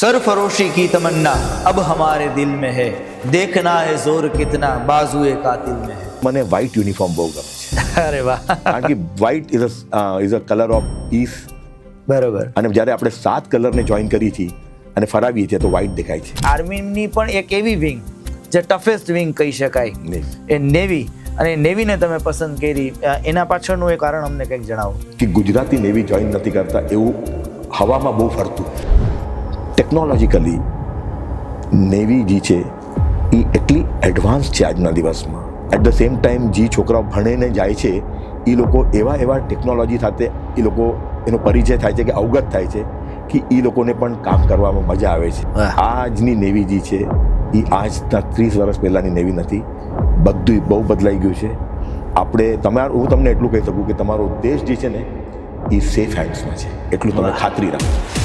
सरफरोशी की तमन्ना अब हमारे दिल में है, देखना है जोर कितना बाजुए कातिल में है. મને વ્હાઇટ યુનિફોર્મ બહુ ગમે છે અરે વાહ, કારણ કે white is a colour of piece. બરોબર. અને જ્યારે આપણે 7 કલરને જોઈન કરી છે અને ફરાવીએ છીએ તો વ્હાઇટ દેખાય છે. આર્મીની પણ એક એવી વિંગ જે ટફેસ્ટ વિંગ કહી શકાય, એ નેવી. અને નેવીને તમે પસંદ કરી, એના પાછળનું એ કારણ અમને કંઈક જણાવો. કે ગુજરાતી નેવી જોઈન નથી કરતા એવું હવામાં બહુ ફરતું. ટેકનોલોજીકલી નેવી જે છે એ એટલી એડવાન્સ છે આજના દિવસમાં. એટ ધ સેમ ટાઈમ જે છોકરાઓ ભણીને જાય છે એ લોકો એવા ટેકનોલોજી સાથે એ લોકો એનો પરિચય થાય છે કે અવગત થાય છે કે એ લોકોને પણ કામ કરવામાં મજા આવે છે. આજની નેવી જે છે એ આજના 30 વર્ષ પહેલાંની નેવી નથી. બધું બહુ બદલાઈ ગયું છે. હું તમને એટલું કહી શકું કે તમારો દેશ જે છે ને એ સેફ હેન્ડ્સમાં છે, એટલું તમે ખાતરી રાખો.